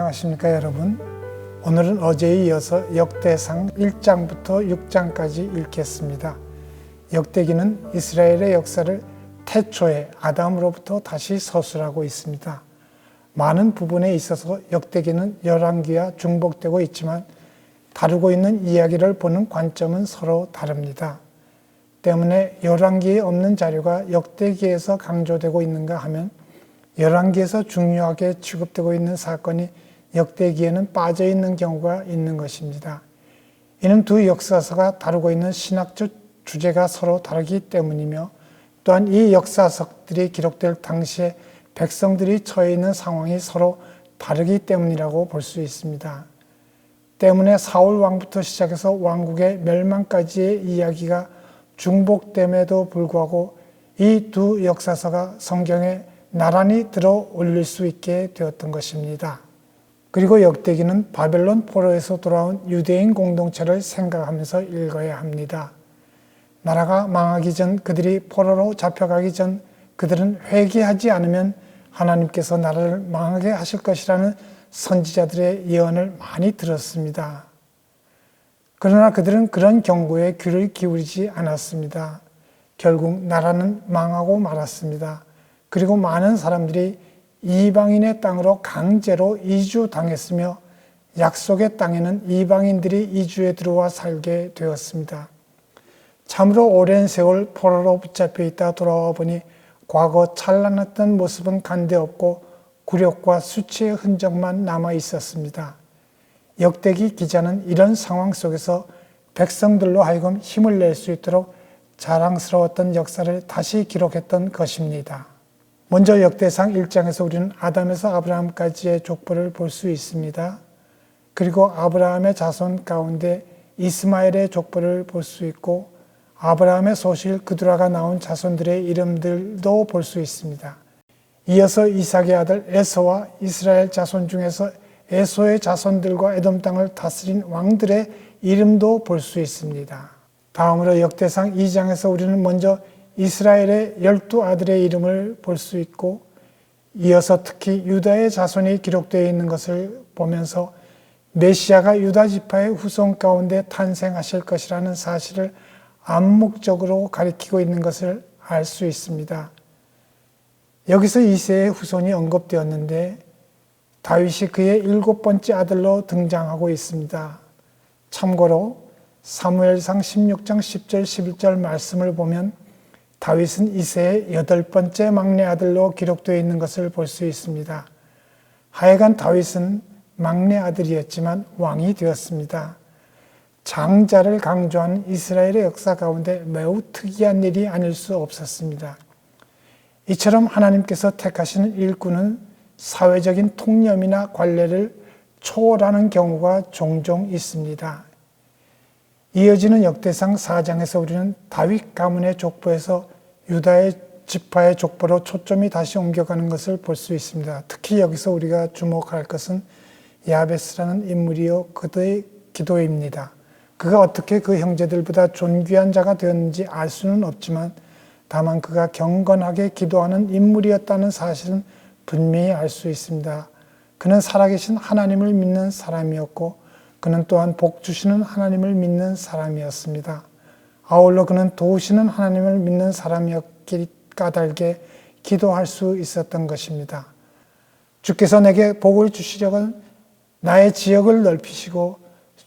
안녕하십니까 여러분. 오늘은 어제에 이어서 역대상 1장부터 6장까지 읽겠습니다. 역대기는 이스라엘의 역사를 태초에 아담으로부터 다시 서술하고 있습니다. 많은 부분에 있어서 역대기는 열왕기와 중복되고 있지만 다루고 있는 이야기를 보는 관점은 서로 다릅니다. 때문에 열왕기에 없는 자료가 역대기에서 강조되고 있는가 하면 열왕기에서 중요하게 취급되고 있는 사건이 역대기에는 빠져 있는 경우가 있는 것입니다. 이는 두 역사서가 다루고 있는 신학적 주제가 서로 다르기 때문이며 또한 이 역사서들이 기록될 당시에 백성들이 처해 있는 상황이 서로 다르기 때문이라고 볼 수 있습니다. 때문에 사울 왕부터 시작해서 왕국의 멸망까지의 이야기가 중복됨에도 불구하고 이 두 역사서가 성경에 나란히 들어 올릴 수 있게 되었던 것입니다. 그리고 역대기는 바벨론 포로에서 돌아온 유대인 공동체를 생각하면서 읽어야 합니다. 나라가 망하기 전, 그들이 포로로 잡혀가기 전 그들은 회개하지 않으면 하나님께서 나라를 망하게 하실 것이라는 선지자들의 예언을 많이 들었습니다. 그러나 그들은 그런 경고에 귀를 기울이지 않았습니다. 결국 나라는 망하고 말았습니다. 그리고 많은 사람들이 이방인의 땅으로 강제로 이주당했으며 약속의 땅에는 이방인들이 이주해 들어와 살게 되었습니다. 참으로 오랜 세월 포로로 붙잡혀 있다 돌아와 보니 과거 찬란했던 모습은 간데없고 굴욕과 수치의 흔적만 남아 있었습니다. 역대기 기자는 이런 상황 속에서 백성들로 하여금 힘을 낼 수 있도록 자랑스러웠던 역사를 다시 기록했던 것입니다. 먼저 역대상 1장에서 우리는 아담에서 아브라함까지의 족보를 볼 수 있습니다. 그리고 아브라함의 자손 가운데 이스마엘의 족보를 볼 수 있고 아브라함의 소실 그두라가 나온 자손들의 이름들도 볼 수 있습니다. 이어서 이삭의 아들 에서와 이스라엘 자손 중에서 에서의 자손들과 에돔 땅을 다스린 왕들의 이름도 볼 수 있습니다. 다음으로 역대상 2장에서 우리는 먼저 이스라엘의 12아들의 이름을 볼 수 있고 이어서 특히 유다의 자손이 기록되어 있는 것을 보면서 메시아가 유다 지파의 후손 가운데 탄생하실 것이라는 사실을 암묵적으로 가리키고 있는 것을 알 수 있습니다. 여기서 이새의 후손이 언급되었는데 다윗이 그의 7번째 아들로 등장하고 있습니다. 참고로 사무엘상 16장 10절 11절 말씀을 보면 다윗은 이새의 8번째 막내 아들로 기록되어 있는 것을 볼 수 있습니다. 하여간 다윗은 막내 아들이었지만 왕이 되었습니다. 장자를 강조하는 이스라엘의 역사 가운데 매우 특이한 일이 아닐 수 없었습니다. 이처럼 하나님께서 택하시는 일꾼은 사회적인 통념이나 관례를 초월하는 경우가 종종 있습니다. 이어지는 역대상 4장에서 우리는 다윗 가문의 족보에서 유다의 지파의 족보로 초점이 다시 옮겨가는 것을 볼 수 있습니다. 특히 여기서 우리가 주목할 것은 야베스라는 인물이요 그의 기도입니다. 그가 어떻게 그 형제들보다 존귀한 자가 되었는지 알 수는 없지만 다만 그가 경건하게 기도하는 인물이었다는 사실은 분명히 알 수 있습니다. 그는 살아계신 하나님을 믿는 사람이었고 그는 또한 복 주시는 하나님을 믿는 사람이었습니다. 아울러 그는 도우시는 하나님을 믿는 사람이었기 까닭에 기도할 수 있었던 것입니다. 주께서 내게 복을 주시려건 나의 지역을 넓히시고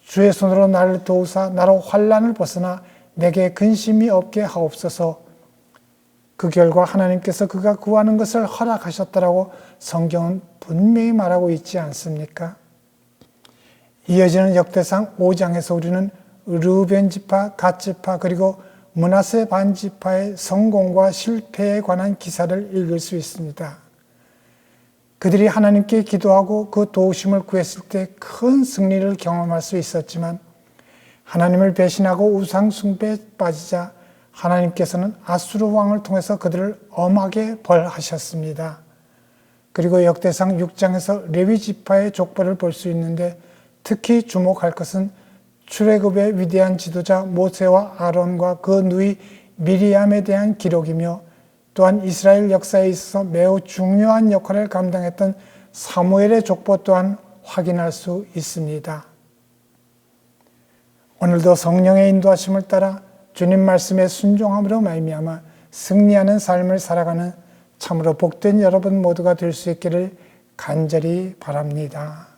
주의 손으로 나를 도우사 나로 환난을 벗어나 내게 근심이 없게 하옵소서. 그 결과 하나님께서 그가 구하는 것을 허락하셨다라고 성경은 분명히 말하고 있지 않습니까? 이어지는 역대상 5장에서 우리는 르우벤 지파, 갓 지파 그리고 므낫세 반 지파의 성공과 실패에 관한 기사를 읽을 수 있습니다. 그들이 하나님께 기도하고 그 도우심을 구했을 때 큰 승리를 경험할 수 있었지만 하나님을 배신하고 우상 숭배에 빠지자 하나님께서는 아수르 왕을 통해서 그들을 엄하게 벌하셨습니다. 그리고 역대상 6장에서 레위 지파의 족보를 볼 수 있는데 특히 주목할 것은 출애굽의 위대한 지도자 모세와 아론과 그 누이 미리암에 대한 기록이며 또한 이스라엘 역사에 있어서 매우 중요한 역할을 감당했던 사무엘의 족보 또한 확인할 수 있습니다. 오늘도 성령의 인도하심을 따라 주님 말씀에 순종함으로 말미암아 승리하는 삶을 살아가는 참으로 복된 여러분 모두가 될 수 있기를 간절히 바랍니다.